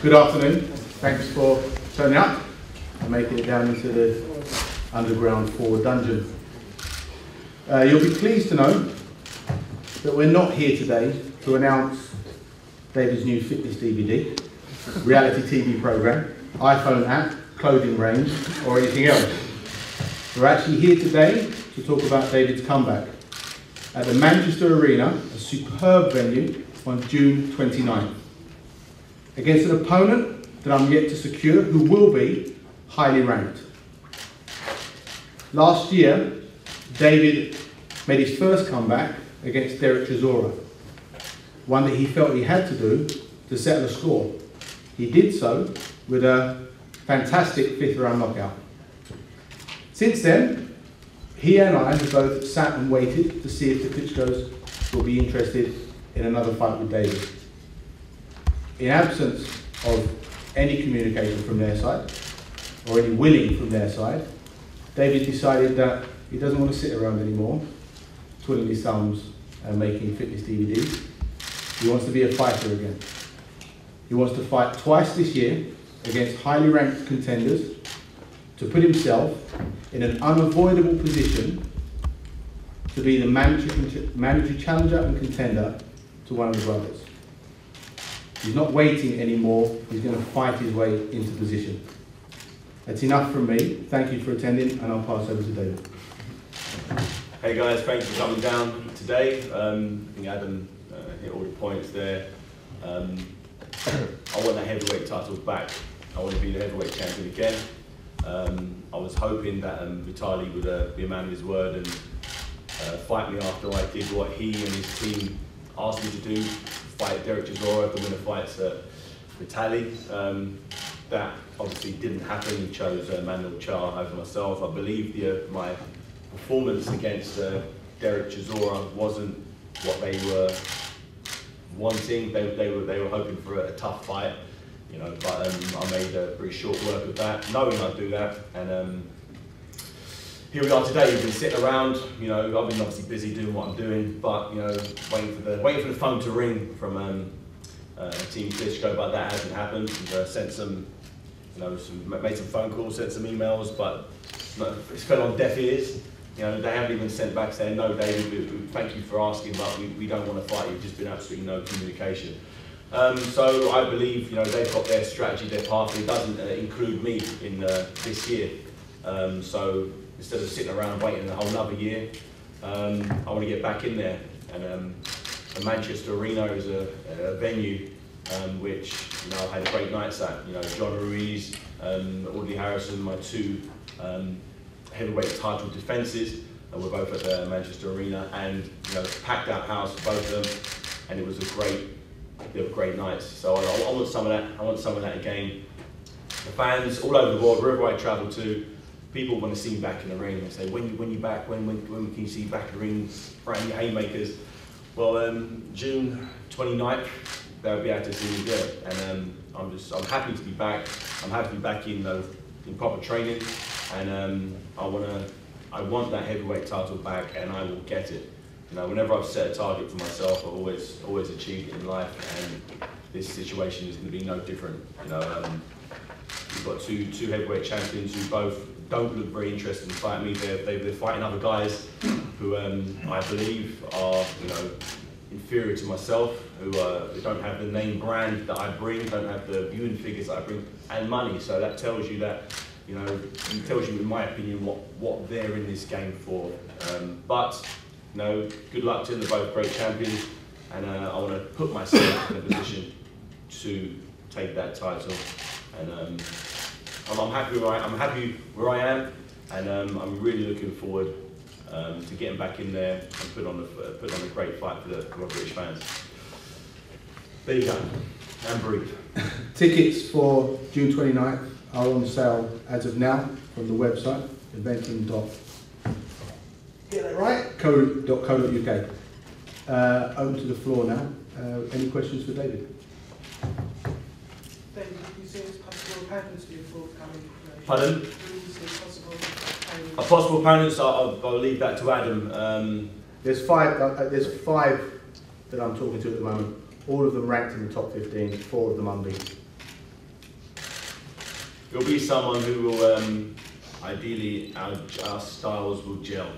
Good afternoon. Thanks for turning up and making it down into the underground forward dungeon. You'll be pleased to know that we're not here today to announce David's new fitness DVD, reality TV program, iPhone app, clothing range, or anything else. We're actually here today to talk about David's comeback at the Manchester Arena, a superb venue, on June 29th. Against an opponent that I'm yet to secure, who will be highly ranked. Last year, David made his first comeback against Chisora, one that he felt he had to do to settle a score. He did so with a fantastic fifth round knockout. Since then, he and I have both sat and waited to see if the Klitschko's will be interested in another fight with David. In absence of any communication from their side, or any willing from their side, David decided that he doesn't want to sit around anymore, twiddling his thumbs and making fitness DVDs. He wants to be a fighter again. He wants to fight twice this year against highly ranked contenders to put himself in an unavoidable position to be the mandatory challenger and contender to one of the brothers. He's not waiting anymore, he's going to fight his way into position. That's enough from me. Thank you for attending, and I'll pass over to David. Hey guys, thanks for coming down today. I think Adam hit all the points there. I want that heavyweight title back. I want to be the heavyweight champion again. I was hoping that Vitali would be a man of his word and fight me after I did what he and his team asked me to do, fight Chisora to win the fights at Vitali. That obviously didn't happen. He chose Manuel Char over myself. I believe my performance against Chisora wasn't what they were wanting. They were hoping for a tough fight, you know. But I made a pretty short work of that, knowing I'd do that. And here we are today. We've been sitting around, you know. I've been obviously busy doing what I'm doing, but you know, waiting for the phone to ring from Team Klitschko. But that hasn't happened. We've sent some, you know, made some phone calls, sent some emails, but it's fell on deaf ears. You know, they haven't even sent back saying, no, David, thank you for asking, but we don't want to fight you. There's been absolutely no communication. So I believe, you know, they've got their strategy, their path. It doesn't include me in this year. So instead of sitting around waiting a whole another year, I want to get back in there. And the Manchester Arena is a venue which, you know, I've had great nights at. You know, John Ruiz, Audley Harrison, my two heavyweight title defences. We're both at the Manchester Arena, and you know, packed out house for both of them, and it was they were great nights. So I want some of that. I want some of that again. The fans all over the world, wherever I travel to, people want to see me back in the ring. They say, when you back? When can you see you back in the ring, brand new haymakers? Well, June 29th, they'll be able to see me there, and I'm happy to be back. I'm happy to be back in proper training. And I want that heavyweight title back, and I will get it. You know, whenever I've set a target for myself, I've always achieved it in life, and this situation is going to be no different. You know, we've got two heavyweight champions who both don't look very interested in fighting me. They're fighting other guys who I believe are, you know, inferior to myself, who don't have the name brand that I bring, don't have the viewing figures that I bring, and money. So that tells you that, you know, it tells you, in my opinion, what they're in this game for. But, you know, good luck to them. They're both great champions, and I want to put myself in a position to take that title. And I'm happy where I am, and I'm really looking forward to getting back in there and put on a great fight for the British fans. There you go. And brief. Tickets for June 29th are on sale as of now from the website, eventing.co.uk. Open to the floor now. Any questions for David? David, you say it's possible opponents for your forthcoming? Pardon? Possible opponents, I'll leave that to Adam. There's five that I'm talking to at the moment. All of them ranked in the top 15, 4 of them unbeaten. It'll be someone who will, ideally, our styles will gel.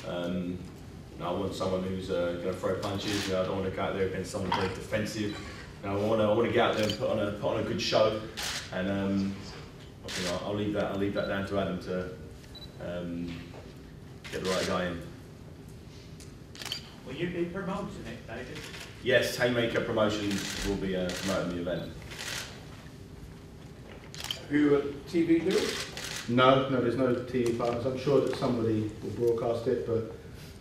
I want someone who's going to throw punches. I don't want to go out there against someone very defensive. I want to get out there and put on a good show. And I'll leave that down to Adam to get the right guy in. Will you be promoting it, David? Yes, Haymaker Promotions will be promoting the event. Who TV do it? No, there's no TV partners. I'm sure that somebody will broadcast it, but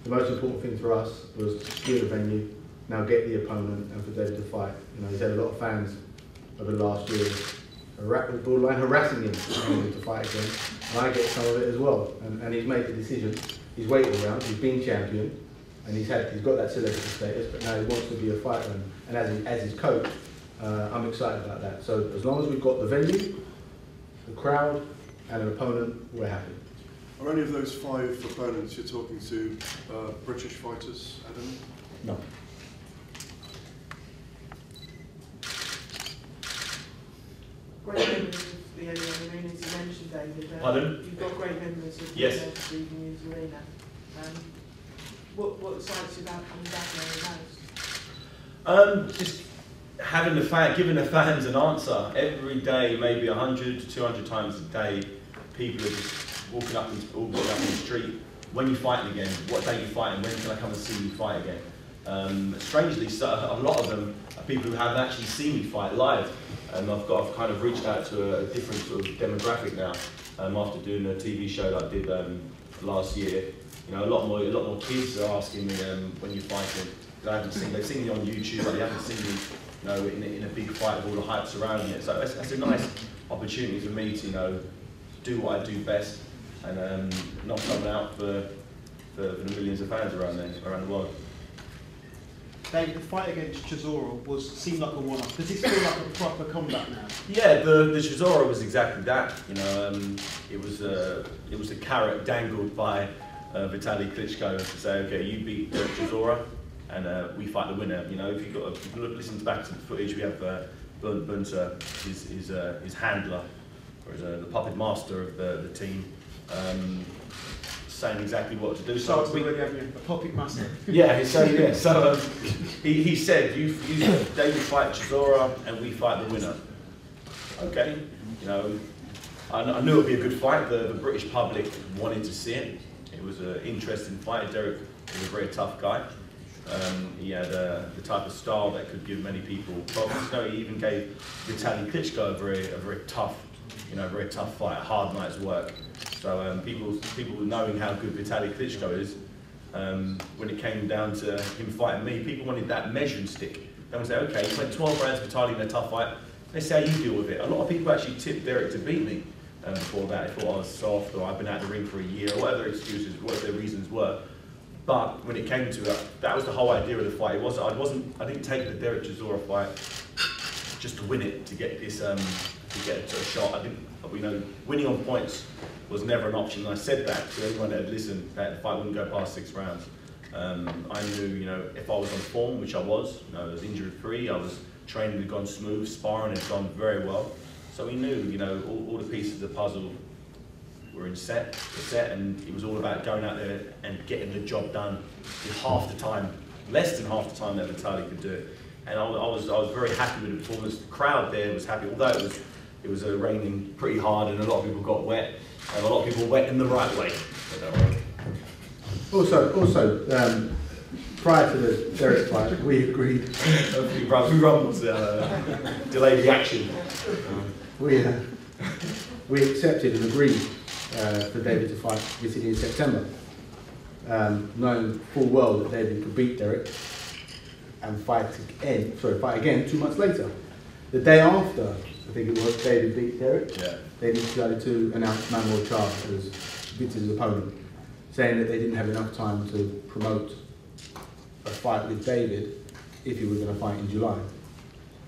the most important thing for us was to secure the venue, now get the opponent, and for David to fight. He's had a lot of fans over the last year borderline harassing him to fight again, and I get some of it as well. And he's made the decision. He's waited around. He's been champion, and he's got that celebrity status. But now he wants to be a fighter, and as his coach, I'm excited about that. So as long as we've got the venue, the crowd, and an opponent, we're happy. Are any of those 5 opponents you're talking to British fighters, Adam? No. Great members of the arena, as you mentioned, David. Pardon? You've got great members of the Yes. News Arena. What excites you about coming back there the most? Just having giving the fans an answer every day, maybe 100 to 200 times a day. People are just walking up in the street. When are you fighting again? What day are you fighting? When can I come and see you fight again? Strangely, a lot of them are people who have actually seen me fight live. I've kind of reached out to a different sort of demographic now after doing a TV show that I did last year. A lot more kids are asking me when you're fighting. They've seen me on YouTube, but they haven't seen me, in a big fight with all the hype surrounding it. So that's a nice opportunity for me to, do what I do best and knock someone out for the millions of fans around the world. David, the fight against Chisora seemed like a one-off. Does it feel like a proper combat now? Yeah, the Chisora was exactly that. It was a carrot dangled by Vitaly Klitschko to say, okay, you beat Chisora, and we fight the winner. If you listen back to the footage, we have Bunter, his handler, or the puppet master of the team, saying exactly what to do. So we already have a puppet master. Yeah, so he said, David fight Chisora and we fight the winner. Okay, I knew it would be a good fight. The British public wanted to see it. It was an interesting fight. Derek was a very tough guy. He had the type of style that could give many people problems. He even gave Vitaly Klitschko a very tough fight, a hard night's work. So people knowing how good Vitaly Klitschko is, when it came down to him fighting me, people wanted that measuring stick. They would say, okay, he went 12 rounds Vitaly in a tough fight. Let's see how you deal with it. A lot of people actually tipped Derek to beat me before that. They thought I was soft, or I've been out of the ring for a year, or whatever their excuses, whatever their reasons were. But when it came to it, that was the whole idea of the fight. I didn't take the Derek Chisora fight just to win it, to get this, to get a shot. Winning on points was never an option. And I said that to everyone that had listened, that the fight wouldn't go past 6 rounds. I knew, if I was on form, which I was, I was injury-free, I was training had gone smooth, sparring had gone very well. So we knew, all the pieces of the puzzle were in set, and it was all about going out there and getting the job done in half the time, less than half the time that Vitaly could do it. And I was very happy with the performance. The crowd there was happy, although it was raining pretty hard and a lot of people got wet, and a lot of people wet in the right way. Also, prior to the Derek fight, we agreed. We rumbled delay the action. We accepted and agreed for David to fight Vitaly in September, knowing full well that David could beat Derek and fight again 2 months later. The day after, I think it was, David beat Derek, they decided to announce Manuel Charles as Vitaly's opponent, saying that they didn't have enough time to promote a fight with David if he was going to fight in July.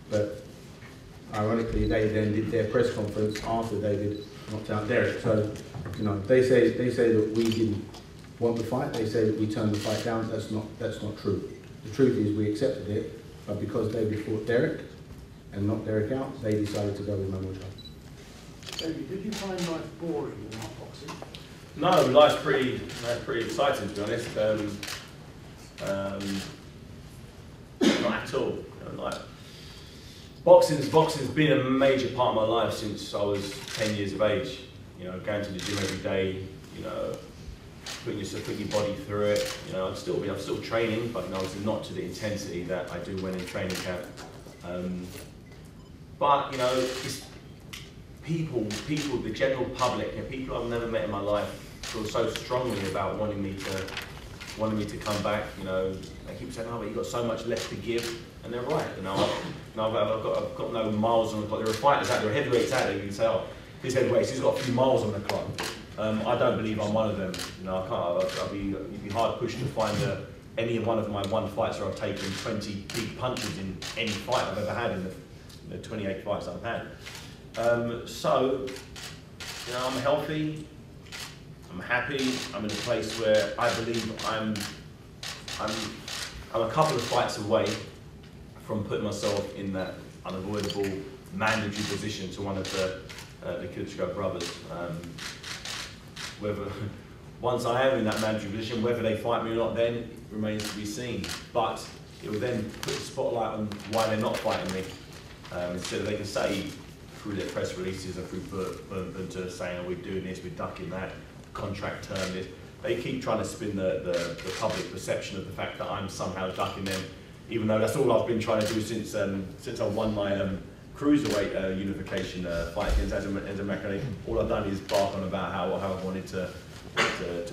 But ironically, they then did their press conference after David knocked out Derek. So, they say that we didn't want the fight. They say that we turned the fight down. That's not true. The truth is we accepted it, but because David fought Derek and knocked Derek out, they decided to go with Manuel Charles. David, did you find life boring in not boxing? No, life's pretty exciting, to be honest. Not at all. You know, like, boxing's been a major part of my life since I was 10 years of age. You know, going to the gym every day. You know, putting your body through it. You know, I'm still training, but you know, it's not to the intensity that I do when in training camp. But you know, it's people, the general public, and people I've never met in my life feel so strongly about wanting me to come back. You know, they keep saying, "Oh, but you've got so much left to give," and they're right. You know, I've got no miles on the clock. There are fighters out there, heavyweights out there. You can say, "Oh, this heavyweight, he's got a few miles on the clock." I don't believe I'm one of them. You know, I can't. You'd be hard pushed to find any one of my fights where I've taken 20 big punches in any fight I've ever had in the 28 fights I've had. So, you know, I'm healthy. I'm happy. I'm in a place where I believe I'm a couple of fights away from putting myself in that unavoidable mandatory position to one of the Klitschko brothers. Whether once I am in that mandatory position, whether they fight me or not, then remains to be seen. But it will then put the spotlight on why they're not fighting me. Instead of they can say through their press releases or through Bunter saying, "Oh, we're doing this, we're ducking that, contract term this." They keep trying to spin the public perception of the fact that I'm somehow ducking them, even though that's all I've been trying to do since I won my cruiserweight unification fight against Azamekane. All I've done is bark on about how I wanted to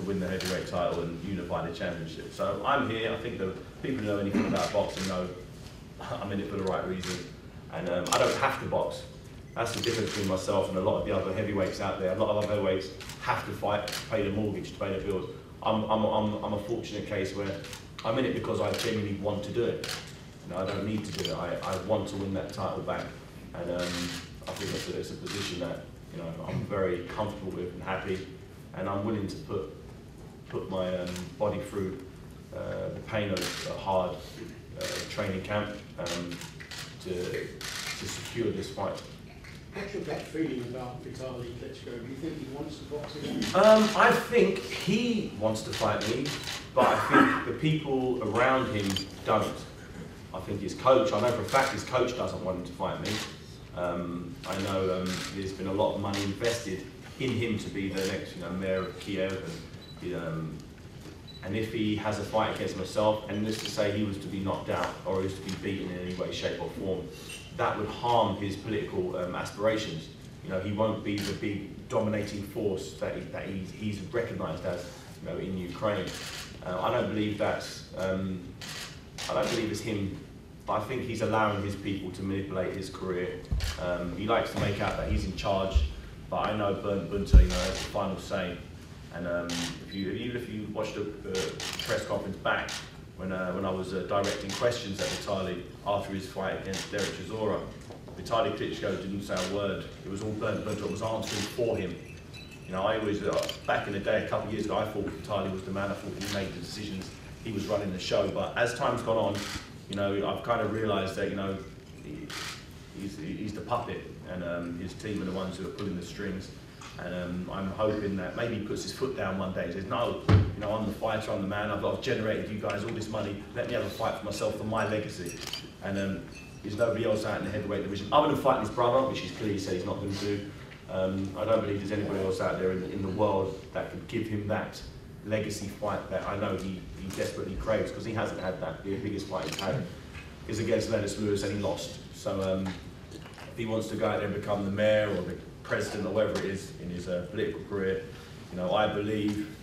win the heavyweight title and unify the championship. So I'm here. I think the people who know anything about boxing know I'm in it for the right reason, and I don't have to box. That's the difference between myself and a lot of the other heavyweights out there. A lot of other heavyweights have to fight to pay the mortgage, to pay the bills. I'm a fortunate case where I'm in it because I genuinely want to do it. You know, I don't need to do it. I want to win that title back, and I think it's a position that, you know, I'm very comfortable with and happy, and I'm willing to put my body through the pain of a hard training camp to secure this fight. What's your gut feeling about Vitaly Klitschko? Do you think he wants to box again? I think he wants to fight me, but I think the people around him don't. I think his coach, I know for a fact his coach doesn't want him to fight me. I know there's been a lot of money invested in him to be the next, you know, mayor of Kiev, and if he has a fight against myself, and let's just say he was to be knocked out or he was to be beaten in any way, shape or form, that would harm his political aspirations. You know, he won't be the big dominating force that he's recognised as, you know, in Ukraine. I don't believe that's. I don't believe it's him. But I think he's allowing his people to manipulate his career. He likes to make out that he's in charge, but I know Bunter, you know, has the final say. And even if you watch the press conference back, when I was directing questions at Vitaly after his fight against Chisora, Vitaly Klitschko didn't say a word. It was all Bunter was answering for him. You know, I always, back in the day, a couple of years ago, I thought Vitaly was the man. I thought he made the decisions. He was running the show. But as time's gone on, you know, I've kind of realised that, you know, he's the puppet, and his team are the ones who are pulling the strings. And I'm hoping that maybe he puts his foot down one day and says, "No, you know, I'm the fighter, I'm the man. I've generated you guys all this money. Let me have a fight for myself, for my legacy." And there's nobody else out in the heavyweight division other than fighting his brother, which he's clearly said he's not going to do. I don't believe there's anybody else out there in the world that could give him that legacy fight that I know he desperately craves, because he hasn't had that. The biggest fight he's had is against Lennox Lewis, and he lost. So if he wants to go out there and become the mayor or the president or whatever it is in his political career, you know, I believe,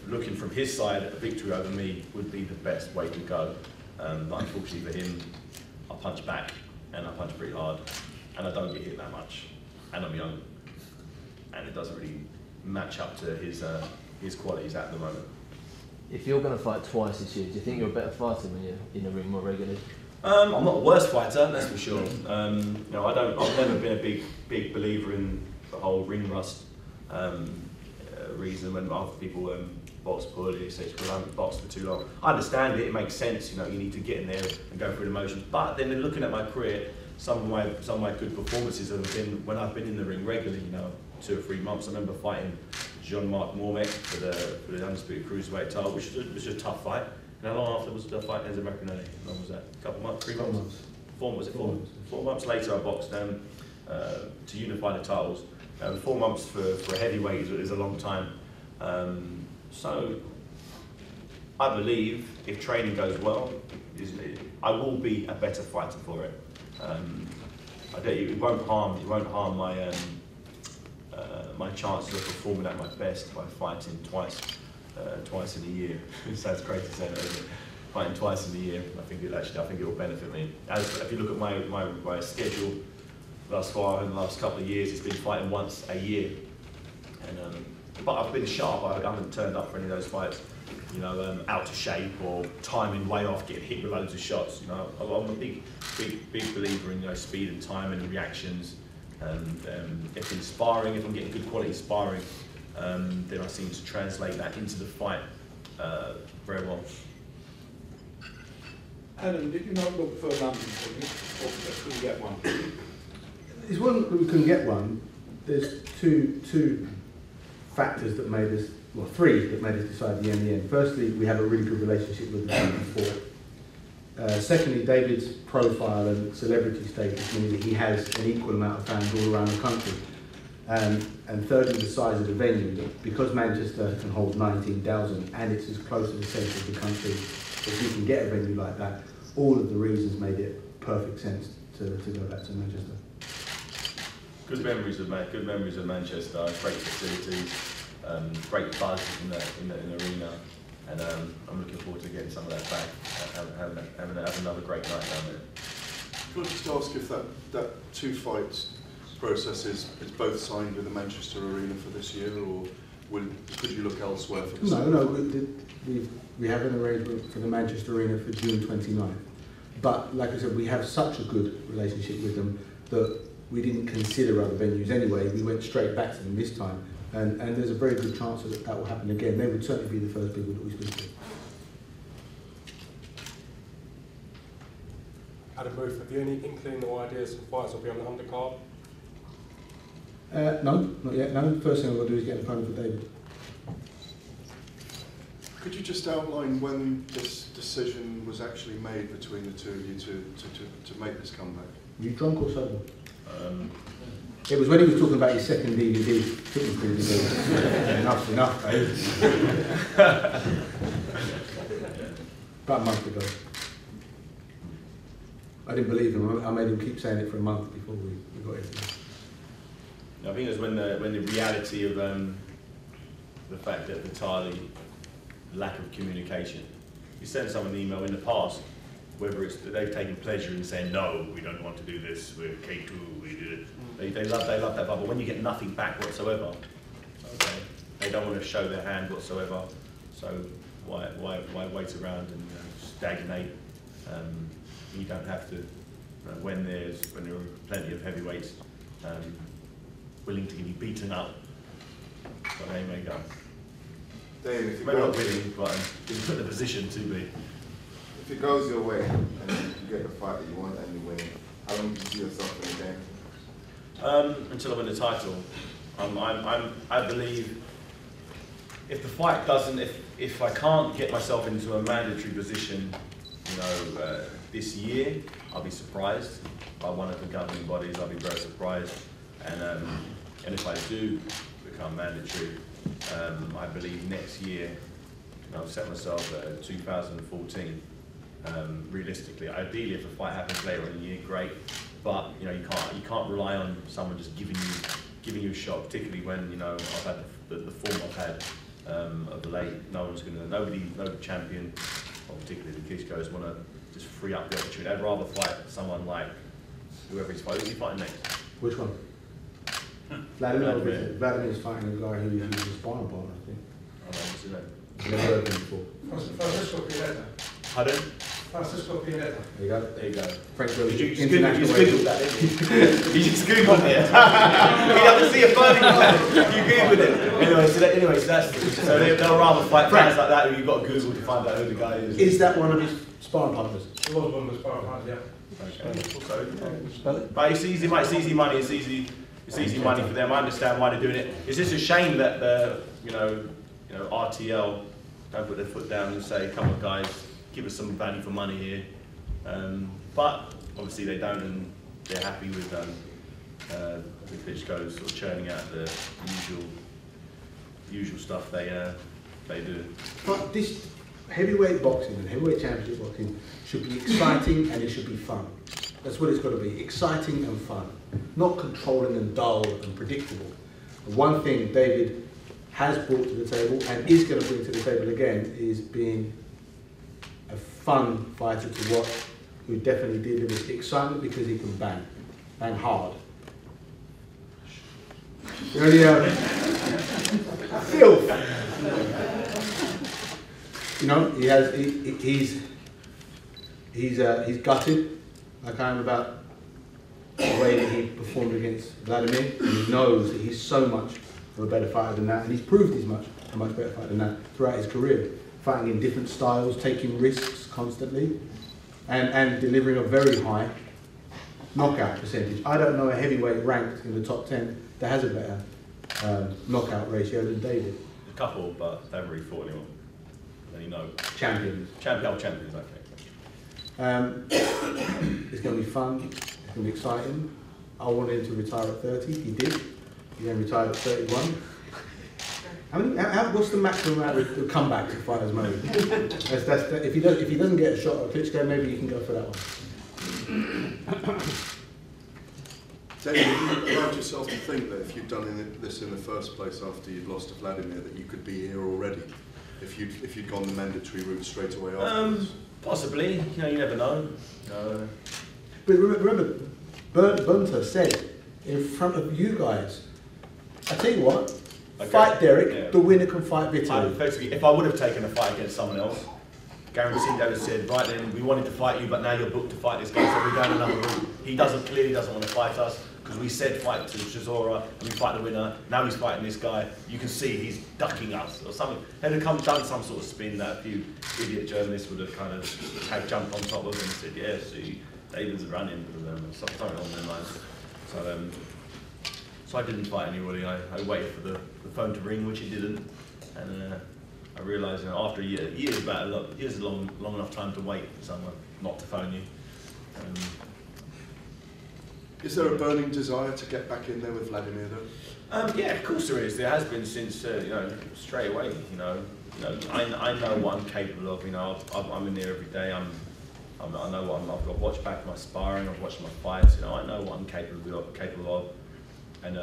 looking from his side, a victory over me would be the best way to go. But unfortunately for him, I punch back, and I punch pretty hard, and I don't get hit that much, and I'm young, and it doesn't really match up to his qualities at the moment. If you're going to fight twice this year, do you think you're a better fighter when you're in the ring more regularly? I'm not a worse fighter, that's for sure. You know, I've never been a big believer in the whole ring rust reason when other people box poorly, say, "Well, I haven't boxed for too long." I understand it, it makes sense, you know, you need to get in there and go through the motions. But then looking at my career, some of my good performances have been when I've been in the ring regularly. You know, 2 or 3 months. I remember fighting Jean-Marc Mormec for the undisputed cruiserweight title, which was a tough fight. And how long after was the fight Enzo Maccarinelli? How long was that? A couple months? 3 months? 4 was it 4 months? 4 months later, I boxed them to unify the titles. 4 months for a heavyweight is a long time. So I believe if training goes well, I will be a better fighter for it. It won't harm my my chances of performing at my best by fighting twice in a year. It sounds crazy to say that, isn't it? Fighting twice in a year, I think it will benefit me. If you look at my schedule thus far in the last couple of years, it's been fighting once a year. And but I've been sharp. I haven't turned up for any of those fights, you know, out of shape or timing way off, getting hit with loads of shots. You know, I'm a big believer in, you know, speed and timing and reactions. If I'm getting good quality sparring, then I seem to translate that into the fight very well. Adam, did you not look for London or couldn't get one? It's one that we couldn't get one. There's two factors that made us, well, 3 that made us decide in the end. Firstly, we have a really good relationship with the team before. Secondly, David's profile and celebrity status means that he has an equal amount of fans all around the country. And thirdly, the size of the venue. Because Manchester can hold 19,000 and it's as close to the centre of the country as you can get a venue like that, all of the reasons made it perfect sense to go back to Manchester. Good memories of Manchester. Great facilities, great buzz in the arena, and I'm looking forward to getting some of that back. Having another great night down there. Can I just ask if that 2 fights process is both signed with the Manchester Arena for this year, or could you look elsewhere for this? No. We have an arrangement for the Manchester Arena for June 29th. But like I said, we have such a good relationship with them that we didn't consider other venues anyway. We went straight back to them this time, and there's a very good chance that will happen again. They would certainly be the first people that we speak to. Adam Booth, have you any inkling or ideas of fights will be on the undercard? No, not yet. No, the first thing I've got to do is get an opponent for David. Could you just outline when this decision was actually made between the two of you to make this comeback? Were you drunk or sober? It was when he was talking about his second DVD, fitness DVD. Enough, Dave. About a month ago. I didn't believe him. I made him keep saying it for a month before we got it. I think it was when the reality of the fact that entirely lack of communication. You send someone an email in the past, whether it's that they've taken pleasure in saying, no, we don't want to do this, we're K2, we did it. They love that bubble. When you get nothing back whatsoever, okay, they don't want to show their hand whatsoever. So why wait around and stagnate? You don't have to. When there are plenty of heavyweights willing to be beaten up, but they may go. Dave, if Maybe not winning, but in the position to be. If it goes your way and you get the fight that you want and you win, how long do you see yourself in the game? Until I win the title. I believe if the fight doesn't, if I can't get myself into a mandatory position, you know, this year, I'll be surprised by one of the governing bodies. I'll be very surprised, and if I do become mandatory, I believe next year, I've set myself at 2014. Realistically, ideally, if the fight happens later in the year, great. But you know, you can't rely on someone just giving you a shot, particularly when you know I've had the form I've had of late. No champion, or particularly the Klitschko's, want to just free up the opportunity. I'd rather fight someone like whoever he's fighting. Who's he fighting next? Which one? Vladimir. Vladimir's fighting a guy who was a sparring partner, I think. Oh, what's his name? Never heard of him before. Francisco Pineda. Pardon? Francisco Pineda. There you go. There you go. French You just international Googled that, didn't you? You just Googled it. You have to see a burning man. You Googled it. Anyway, so they'll rather fight guys like that who you've got to Google to find out who the guy is. Is that one of his sparring partners? It was one of the sparring partners, yeah. But it's easy, mate. It's easy money. It's easy money for them. I understand why they're doing it. It's just a shame that the RTL don't put their foot down and say, "Come on, guys, give us some value for money here." But obviously they don't, and they're happy with Klitschko sort of churning out the usual stuff they do. But this heavyweight boxing and heavyweight championship boxing should be exciting and it should be fun. That's what it's got to be, exciting and fun, not controlling and dull and predictable. The one thing David has brought to the table and is going to bring to the table again is being a fun fighter to watch, who definitely delivers excitement because he can bang hard. Earlier, filth. You know, he's gutted, like I am, about the way that he performed against Vladimir. And he knows that he's so much of a better fighter than that, and he's proved he's a much better fighter than that throughout his career, fighting in different styles, taking risks constantly, and delivering a very high knockout percentage. I don't know a heavyweight ranked in the top 10 that has a better knockout ratio than David. A couple, but they haven't really fought anyone. Then you know. Champions. Champions, okay. It's going to be fun, it's going to be exciting. I wanted him to retire at 30, he did. He then retired at 31. What's the maximum amount of comeback to fighters made? If he doesn't get a shot at Klitschko, maybe you can go for that one. David, you allowed yourself to think that if you'd done this in the first place after you'd lost to Vladimir, that you could be here already? If you'd gone the mandatory route straight away afterwards? Possibly. You know, you never know. But remember, Bunter said in front of you guys, I tell you what, okay. Fight Derek, the winner can fight Vitaly. If I would have taken a fight against someone else, guaranteed they would have said, right then, we wanted to fight you, but now you're booked to fight this guy, so we're going another route. He clearly doesn't want to fight us, because we said fight to Chisora, and we fight the winner, now he's fighting this guy. You can see he's ducking us, or something. They'd have done some sort of spin that a few idiot journalists would have kind of jumped on top of and said, yeah, see, David's running, something along their lines. So I didn't fight anybody. I waited for the phone to ring, which it didn't, and I realised, after a year, years is a long enough time to wait for someone not to phone you. Is there a burning desire to get back in there with Vladimir though? Yeah, of course there is. There has been since straight away. I know what I'm capable of. I'm in there every day. I know what I've watched back my sparring. I've watched my fights. I know what I'm capable of. And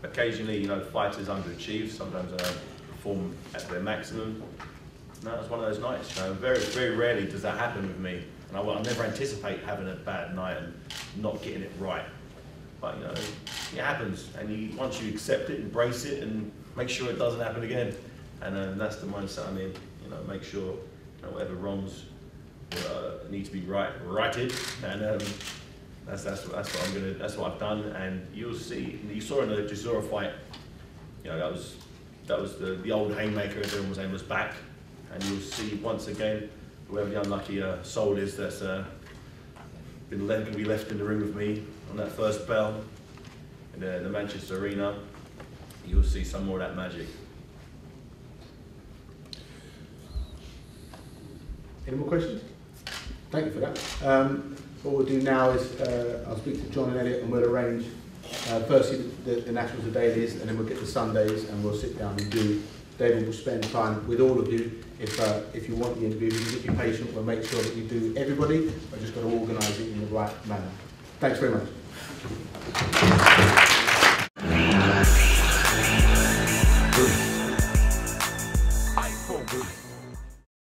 occasionally, fighters underachieve. Sometimes I don't perform at their maximum. No, it's one of those nights. Very, very rarely does that happen with me. And I never anticipate having a bad night and not getting it right. But it happens. And once you accept it, embrace it, and make sure it doesn't happen again. And that's the mindset I'm in. Make sure whatever wrongs need to be righted. And that's what I've done. And you'll see. You saw in the Chisora fight. That was the old haymaker, as everyone was saying, was back. And you'll see once again whoever the unlucky soul is that's going to be left in the ring with me on that first bell in the Manchester Arena. You'll see some more of that magic. Any more questions? Thank you for that. What we'll do now is I'll speak to John and Elliot, and we'll arrange firstly the Nationals of Dailies, and then we'll get the Sundays, and we'll sit down and do. David will spend time with all of you. If you want the interview, if you're patient, we'll make sure that you do everybody. We've just got to organise it in the right manner. Thanks very much.